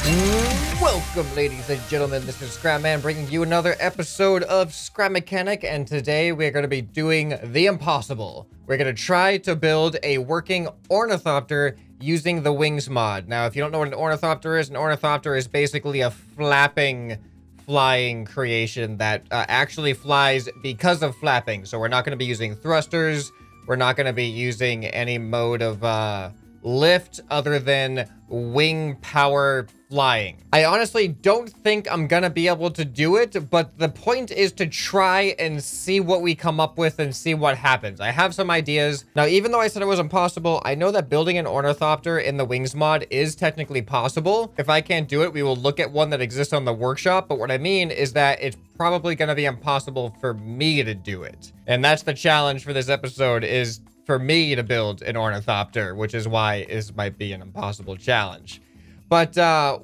Welcome, ladies and gentlemen. This is ScrapMan bringing you another episode of Scrap Mechanic, and today we're going to be doing the impossible. We're going to try to build a working ornithopter using the wings mod. Now, if you don't know what an ornithopter is basically a flapping, flying creation that actually flies because of flapping. So we're not going to be using thrusters. We're not going to be using any mode of lift other than wing power flying. I honestly don't think I'm gonna be able to do it, but the point is to try and see what we come up with and see what happens. I have some ideas. Now, even though I said it was impossible, I know that building an ornithopter in the wings mod is technically possible. If I can't do it, we will look at one that exists on the workshop, but what I mean is that it's probably gonna be impossible for me to do it. And that's the challenge for this episode, is for me to build an ornithopter, which is why this might be an impossible challenge. But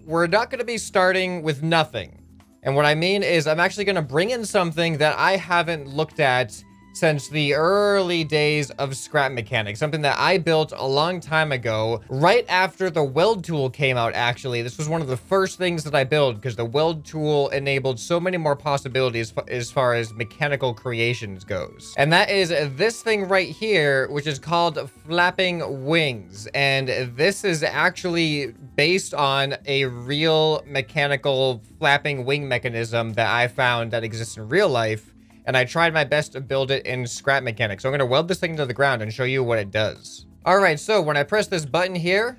we're not going to be starting with nothing. And what I mean is I'm actually going to bring in something that I haven't looked at since the early days of Scrap Mechanic. Something that I built a long time ago, right after the weld tool came out, actually. This was one of the first things that I built because the weld tool enabled so many more possibilities as far as mechanical creations goes. And that is this thing right here, which is called Flapping Wings. And this is actually based on a real mechanical flapping wing mechanism that I found that exists in real life. And I tried my best to build it in Scrap Mechanic. So I'm going to weld this thing to the ground and show you what it does. All right, so when I press this button here,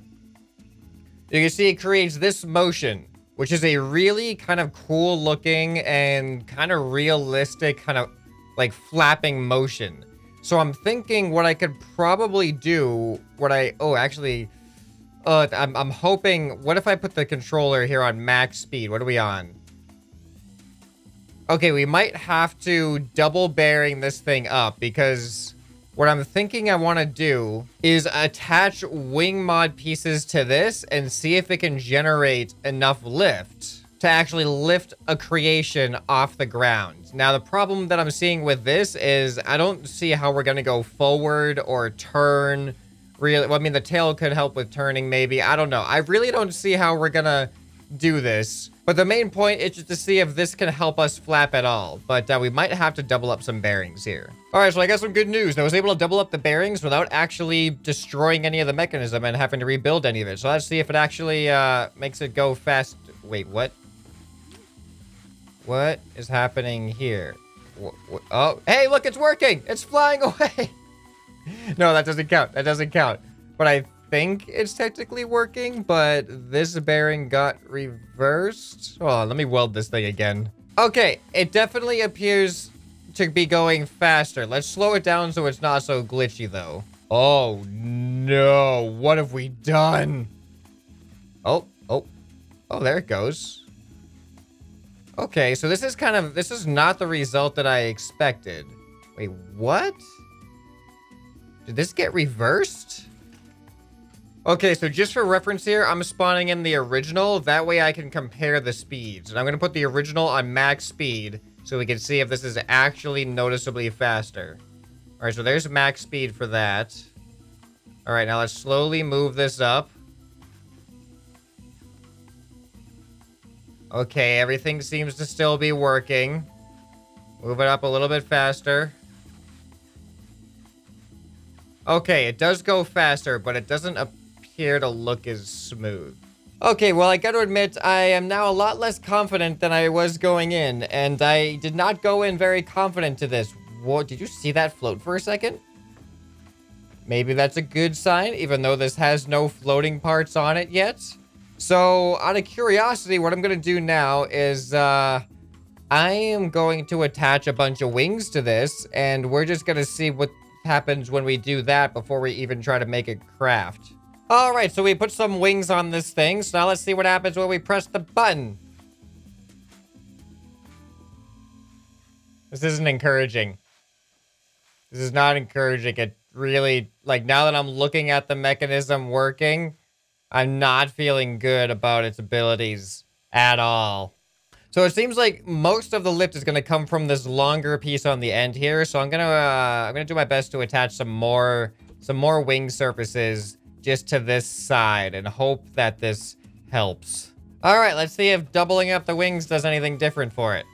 you can see it creates this motion, which is a really kind of cool looking and kind of realistic kind of like flapping motion. So I'm thinking what I could probably do, I'm hoping, what if I put the controller here on max speed? What are we on? Okay, we might have to double bearing this thing up because what I'm thinking I want to do is attach wing mod pieces to this and see if it can generate enough lift to actually lift a creation off the ground. Now, the problem that I'm seeing with this is I don't see how we're going to go forward or turn. Really, well, I mean, the tail could help with turning maybe. I don't know. I really don't see how we're going to do this. But the main point is just to see if this can help us flap at all. But we might have to double up some bearings here. All right, so I got some good news. I was able to double up the bearings without actually destroying any of the mechanism and having to rebuild any of it. So let's see if it actually makes it go fast. Wait, what? What is happening here? Oh, hey, look, it's working. It's flying away. No, that doesn't count. That doesn't count. But I think it's technically working, but this bearing got reversed. Hold on, let me weld this thing again. Okay, it definitely appears to be going faster. Let's slow it down so it's not so glitchy, though. Oh, no. What have we done? Oh, there it goes. Okay, so this is not the result that I expected. Wait, what? Did this get reversed? Okay, so just for reference here, I'm spawning in the original. That way I can compare the speeds. And I'm going to put the original on max speed so we can see if this is actually noticeably faster. All right, so there's max speed for that. All right, now let's slowly move this up. Okay, everything seems to still be working. Move it up a little bit faster. Okay, it does go faster, but it doesn't appear to look as smooth. Okay, well, I got to admit, I am now a lot less confident than I was going in, and I did not go in very confident to this. What, did you see that float for a second? Maybe that's a good sign, even though this has no floating parts on it yet. So, out of curiosity, what I'm going to do now is, I am going to attach a bunch of wings to this, and we're just going to see what happens when we do that before we even try to make it craft. All right, so we put some wings on this thing. So now let's see what happens when we press the button. This isn't encouraging. This is not encouraging. It really, like, now that I'm looking at the mechanism working, I'm not feeling good about its abilities at all. So it seems like most of the lift is going to come from this longer piece on the end here. So I'm gonna do my best to attach some more wing surfaces just to this side and hope that this helps. All right, let's see if doubling up the wings does anything different for it.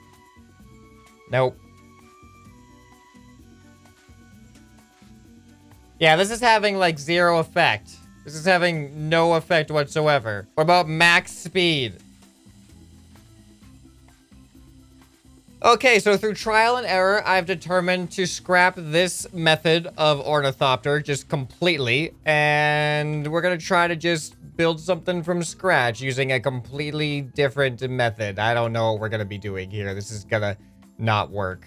Nope. Yeah, this is having like 0 effect. This is having no effect whatsoever. What about max speed? Okay, so through trial and error, I've determined to scrap this method of Ornithopter just completely. And we're gonna try to just build something from scratch using a completely different method. I don't know what we're gonna be doing here. This is gonna not work.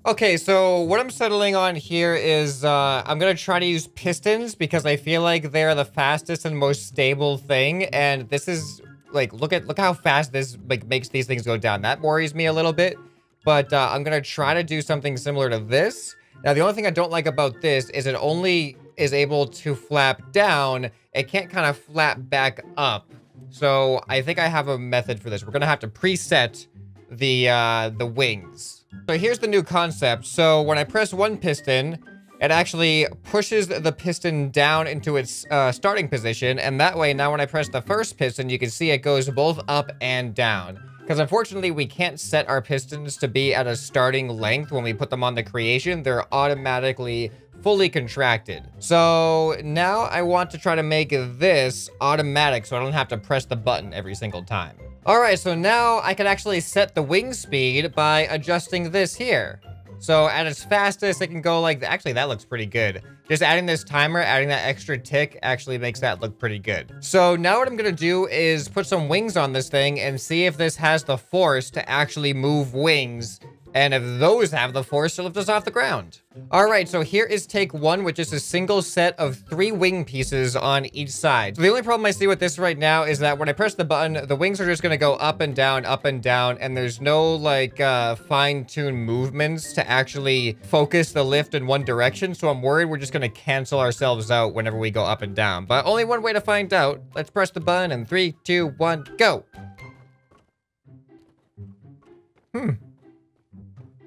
Okay, so what I'm settling on here is I'm gonna try to use pistons because I feel like they're the fastest and most stable thing. And this is like, look how fast this like makes these things go down. That worries me a little bit. But I'm gonna try to do something similar to this. Now, the only thing I don't like about this is it only is able to flap down. It can't kind of flap back up. So I think I have a method for this. We're gonna have to preset the wings. So here's the new concept. So when I press one piston, it actually pushes the piston down into its starting position. And that way, now when I press the first piston, you can see it goes both up and down. Because unfortunately, we can't set our pistons to be at a starting length when we put them on the creation. They're automatically fully contracted. So now I want to try to make this automatic so I don't have to press the button every single time. All right, so now I can actually set the wing speed by adjusting this here. So at its fastest, it can go like, actually that looks pretty good. Just adding this timer, adding that extra tick actually makes that look pretty good. So now what I'm gonna do is put some wings on this thing and see if this has the force to actually move wings. And if those have the force to lift us off the ground. All right, so here is take one, which is a single set of 3 wing pieces on each side. So the only problem I see with this right now is that when I press the button, the wings are just gonna go up and down, and there's no like fine-tuned movements to actually focus the lift in one direction. So I'm worried we're just gonna cancel ourselves out whenever we go up and down. But only one way to find out. Let's press the button in 3, 2, 1, go.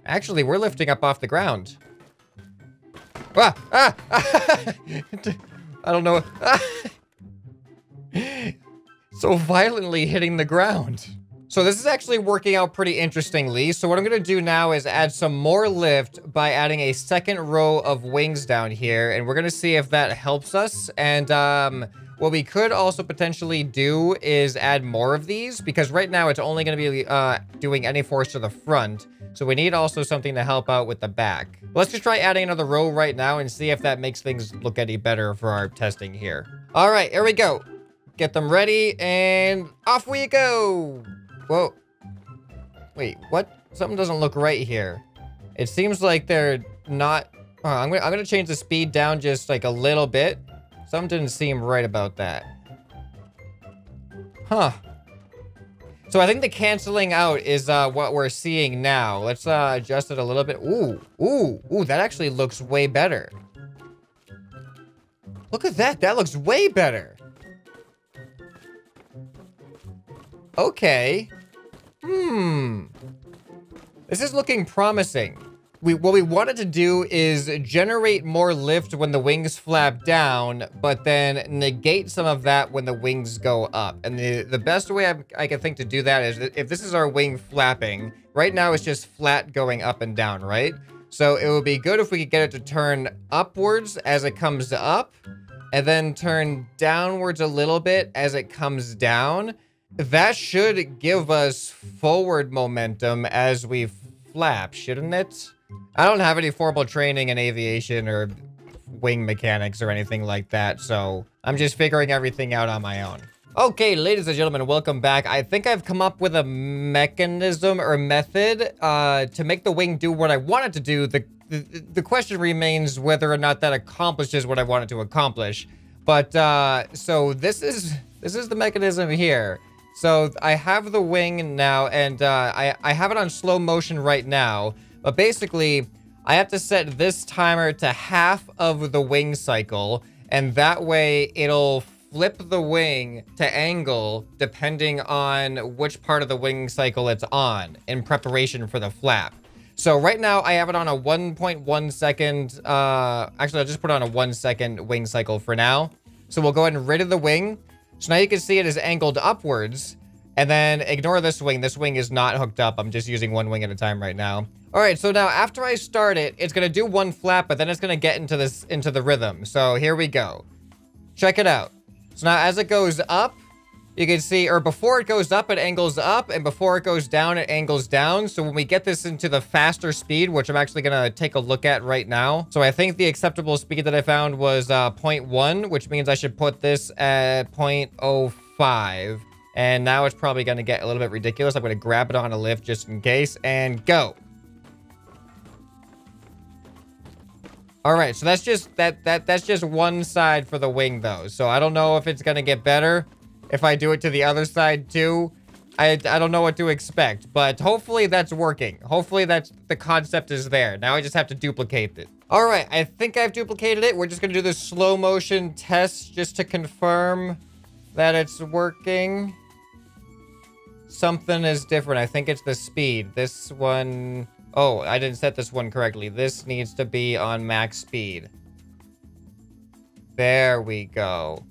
Actually, we're lifting up off the ground. Ah! Ah! I don't know. So violently hitting the ground. So this is actually working out pretty interestingly. So what I'm gonna do now is add some more lift by adding a second row of wings down here. And we're gonna see if that helps us. And what we could also potentially do is add more of these because right now it's only gonna be doing any force to the front. So we need also something to help out with the back. Let's just try adding another row right now and see if that makes things look any better for our testing here. All right, here we go. Get them ready and off we go. Whoa. Wait, what? Something doesn't look right here. It seems like they're not... I'm gonna change the speed down just like a little bit. Something didn't seem right about that. Huh. So I think the canceling out is what we're seeing now. Let's adjust it a little bit. Ooh, that actually looks way better. Look at that, that looks way better. Okay. This is looking promising. What we wanted to do is generate more lift when the wings flap down, but then negate some of that when the wings go up. And the best way I can think to do that is if this is our wing flapping, right now it's just flat going up and down, right? So it would be good if we could get it to turn upwards as it comes up, and then turn downwards a little bit as it comes down. That should give us forward momentum as we flap, shouldn't it? I don't have any formal training in aviation or wing mechanics or anything like that, so I'm just figuring everything out on my own. Okay, ladies and gentlemen, welcome back. I think I've come up with a mechanism or method to make the wing do what I want it to do. The question remains whether or not that accomplishes what I want it to accomplish. But so this is the mechanism here. So I have the wing now, and I have it on slow motion right now. But basically, I have to set this timer to half of the wing cycle, and that way it'll flip the wing to angle depending on which part of the wing cycle it's on in preparation for the flap. So right now I have it on a 1.1 second, actually I'll just put it on a 1 second wing cycle for now. So we'll go ahead and rid of the wing. So now you can see it is angled upwards. And then ignore this wing. This wing is not hooked up. I'm just using one wing at a time right now. All right, so now after I start it, it's gonna do one flap, but then it's gonna get into the rhythm. So here we go. Check it out. So now as it goes up, you can see, or before it goes up, it angles up, and before it goes down, it angles down. So when we get this into the faster speed, which I'm actually gonna take a look at right now. So I think the acceptable speed that I found was 0.1, which means I should put this at 0.05. And now it's probably gonna get a little bit ridiculous. I'm gonna grab it on a lift just in case, and go. All right, so that's just that's just one side for the wing though. So I don't know if it's gonna get better if I do it to the other side too. I don't know what to expect, but hopefully that's working. Hopefully that's the concept is there. Now I just have to duplicate it. All right, I think I've duplicated it. We're just gonna do this slow motion test just to confirm that it's working. Something is different. I think it's the speed. This one... Oh, I didn't set this one correctly. This needs to be on max speed. There we go.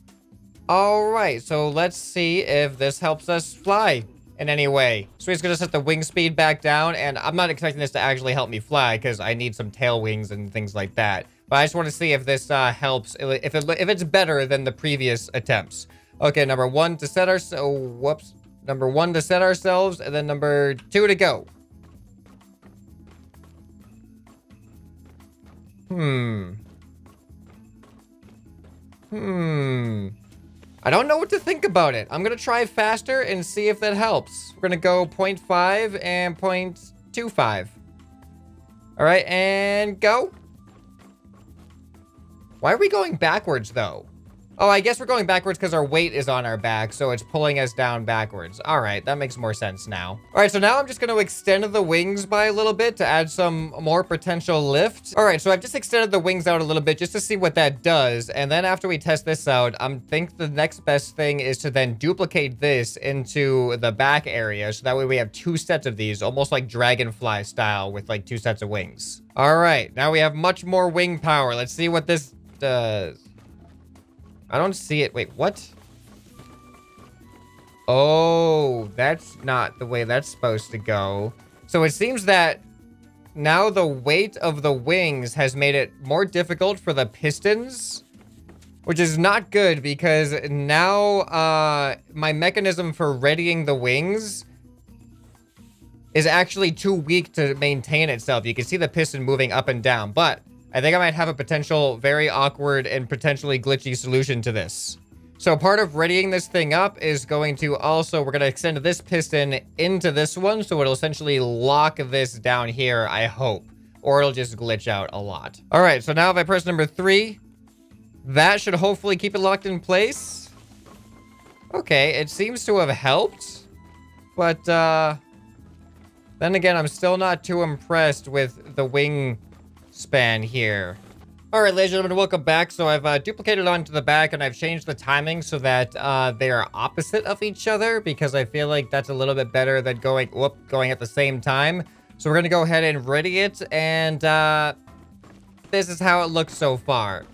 All right, so let's see if this helps us fly in any way. So he's gonna set the wing speed back down, and I'm not expecting this to actually help me fly because I need some tail wings and things like that. But I just want to see if this helps, if it's better than the previous attempts. Okay, number one to set ourselves, number one to set ourselves, and then number 2 to go. I don't know what to think about it. I'm gonna try faster and see if that helps. We're gonna go 0.5 and 0.25. All right, and go. Why are we going backwards though? Oh, I guess we're going backwards because our weight is on our back, so it's pulling us down backwards. All right, that makes more sense now. All right, so now I'm just going to extend the wings by a little bit to add some more potential lift. All right, so I've just extended the wings out a little bit just to see what that does. And then after we test this out, I think the next best thing is to then duplicate this into the back area. So that way we have 2 sets of these, almost like dragonfly style with like 2 sets of wings. All right, now we have much more wing power. Let's see what this does. I don't see it. Wait, what? Oh, that's not the way that's supposed to go. So it seems that now the weight of the wings has made it more difficult for the pistons, which is not good because now my mechanism for readying the wings is actually too weak to maintain itself. You can see the piston moving up and down, but I think I might have a potential very awkward and potentially glitchy solution to this. So part of readying this thing up is going to also, we're going to extend this piston into this one. So it'll essentially lock this down here, I hope. Or it'll just glitch out a lot. All right, so now if I press number 3, that should hopefully keep it locked in place. Okay, it seems to have helped. But then again, I'm still not too impressed with the wing span here. All right, ladies and gentlemen, welcome back. So I've duplicated onto the back and I've changed the timing so that they are opposite of each other because I feel like that's a little bit better than going at the same time. So we're gonna go ahead and ready it, and this is how it looks so far.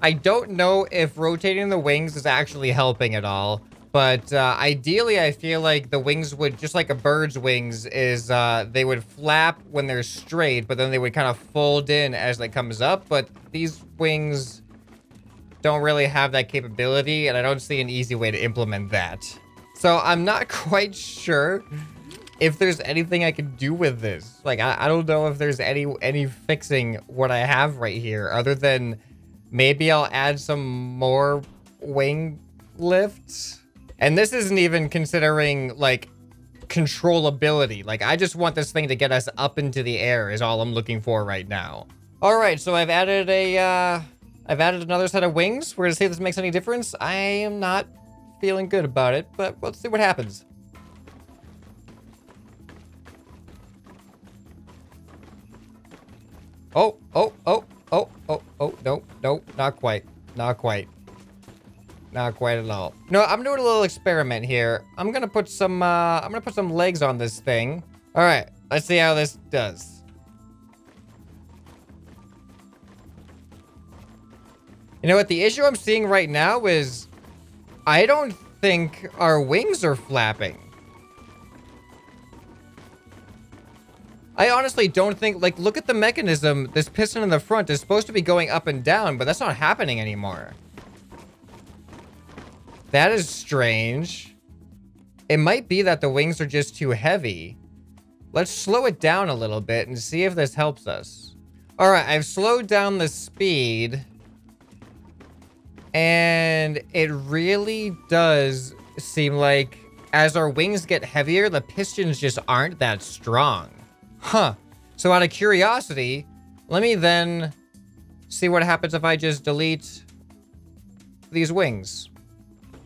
I don't know if rotating the wings is actually helping at all. But ideally, I feel like the wings would, just like a bird's wings, is they would flap when they're straight, but then they would kind of fold in as it comes up. But these wings don't really have that capability, and I don't see an easy way to implement that. So I'm not quite sure if there's anything I can do with this. Like, I don't know if there's any fixing what I have right here, other than maybe I'll add some more wing lifts. And this isn't even considering, like, controllability. Like, I just want this thing to get us up into the air is all I'm looking for right now. All right, so I've added another set of wings. We're gonna see if this makes any difference. I am not feeling good about it, but let's see what happens. Oh, no, not quite. Not quite. Not quite at all. No, I'm doing a little experiment here. I'm gonna put some legs on this thing. All right, let's see how this does. You know what? The issue I'm seeing right now is I don't think our wings are flapping. I honestly don't think, like, look at the mechanism. This piston in the front is supposed to be going up and down, but that's not happening anymore. That is strange. It might be that the wings are just too heavy. Let's slow it down a little bit and see if this helps us. All right, I've slowed down the speed. And it really does seem like as our wings get heavier, the pistons just aren't that strong. Huh. So out of curiosity, let me then see what happens if I just delete these wings.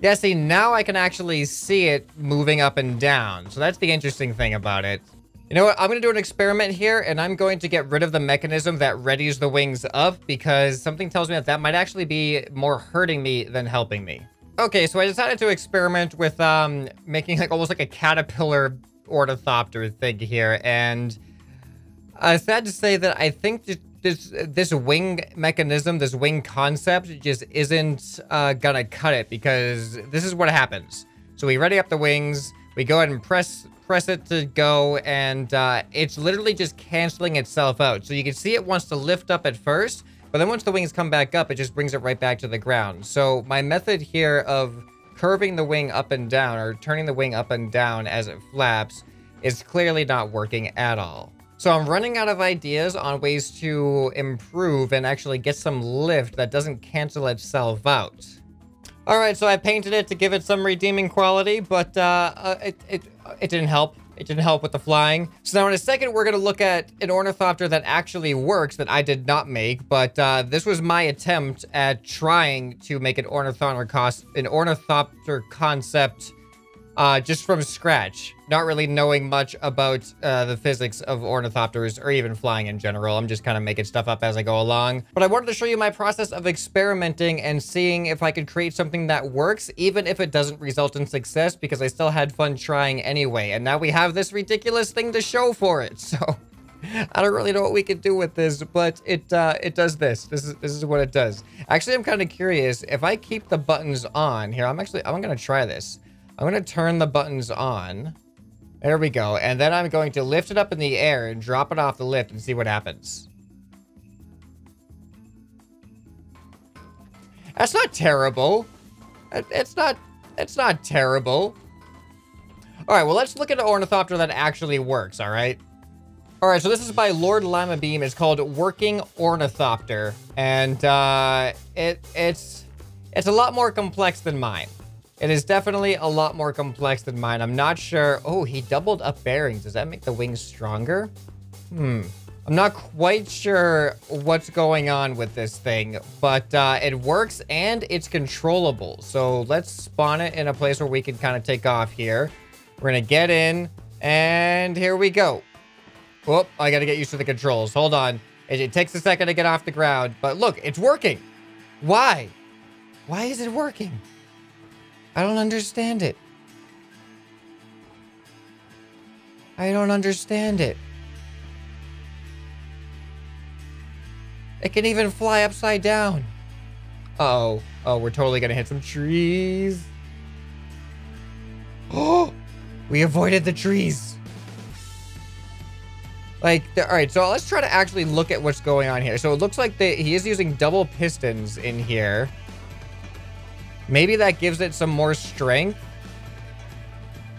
Yeah, see, now I can actually see it moving up and down. So that's the interesting thing about it. You know what? I'm going to do an experiment here, and I'm going to get rid of the mechanism that readies the wings up because something tells me that that might actually be more hurting me than helping me. Okay, so I decided to experiment with making like almost like a caterpillar ornithopter thing here, and sad to say that I think this wing mechanism, this wing concept, just isn't gonna cut it because this is what happens. So we ready up the wings, we go ahead and press it to go, and it's literally just canceling itself out. So you can see it wants to lift up at first, but then once the wings come back up, it just brings it right back to the ground. So my method here of curving the wing up and down, or turning the wing up and down as it flaps, is clearly not working at all. So I'm running out of ideas on ways to improve and actually get some lift that doesn't cancel itself out. All right, so I painted it to give it some redeeming quality, but it didn't help. It didn't help with the flying. So now in a second, we're going to look at an ornithopter that actually works that I did not make, but this was my attempt at trying to make an ornithopter concept just from scratch. Not really knowing much about the physics of ornithopters or even flying in general. I'm just kind of making stuff up as I go along. But I wanted to show you my process of experimenting and seeing if I could create something that works, even if it doesn't result in success, because I still had fun trying anyway. And now we have this ridiculous thing to show for it. So I don't really know what we can do with this, but it does this. This is what it does. Actually, I'm kind of curious if I keep the buttons on here. I'm going to try this. I'm going to turn the buttons on. There we go. And then I'm going to lift it up in the air and drop it off the lift and see what happens. That's not terrible. It's not terrible. All right, well, let's look at an ornithopter that actually works, all right? All right, so this is by Lord Lima Beam. It's called Working Ornithopter. And it's a lot more complex than mine. It is definitely a lot more complex than mine. I'm not sure. Oh, he doubled up bearings. Does that make the wings stronger? I'm not quite sure what's going on with this thing, but it works and it's controllable. So let's spawn it in a place where we can kind of take off here. We're going to get in and here we go. Whoop, I got to get used to the controls. Hold on. It takes a second to get off the ground, but look, it's working. Why? Why is it working? I don't understand it. I don't understand it. It can even fly upside down. Uh-oh. Oh, we're totally gonna hit some trees. Oh, we avoided the trees. Like, all right, so let's try to actually look at what's going on here. So it looks like he is using double pistons in here. Maybe that gives it some more strength.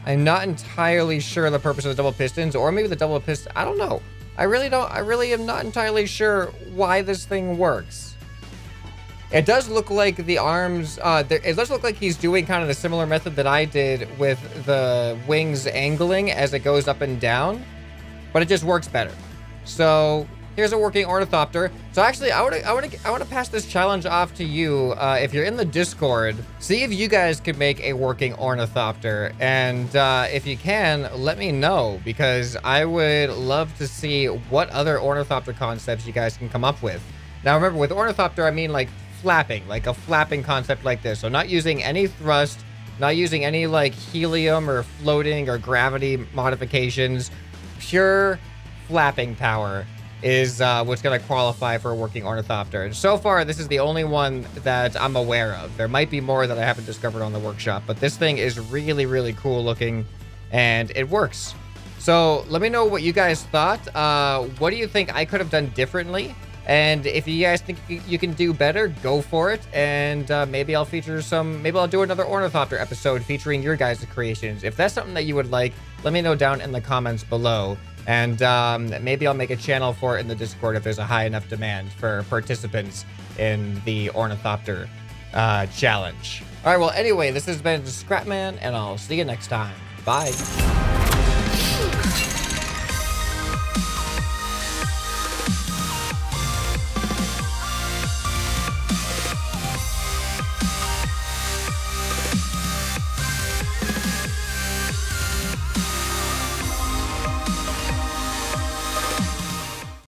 I'm not entirely sure the purpose of the double pistons, or maybe the double piston. I don't know. I really am not entirely sure why this thing works. It does look like the arms, it does look like he's doing kind of the similar method that I did with the wings angling as it goes up and down, but it just works better. So here's a working ornithopter. So actually, I want to pass this challenge off to you. If you're in the Discord, see if you guys could make a working ornithopter, and if you can, let me know, because I would love to see what other ornithopter concepts you guys can come up with. Now, remember, with ornithopter, I mean like flapping, like a flapping concept like this. So not using any thrust, not using any like helium or floating or gravity modifications, pure flapping power is what's going to qualify for a working ornithopter. And so far, this is the only one that I'm aware of. There might be more that I haven't discovered on the workshop, but this thing is really, really cool looking, and it works. So let me know what you guys thought. What do you think I could have done differently? And if you guys think you can do better, go for it. And maybe I'll maybe I'll do another Ornithopter episode featuring your guys' creations. If that's something that you would like, let me know down in the comments below. And maybe I'll make a channel for it in the Discord if there's a high enough demand for participants in the Ornithopter challenge. All right, well, anyway, this has been ScrapMan, and I'll see you next time. Bye.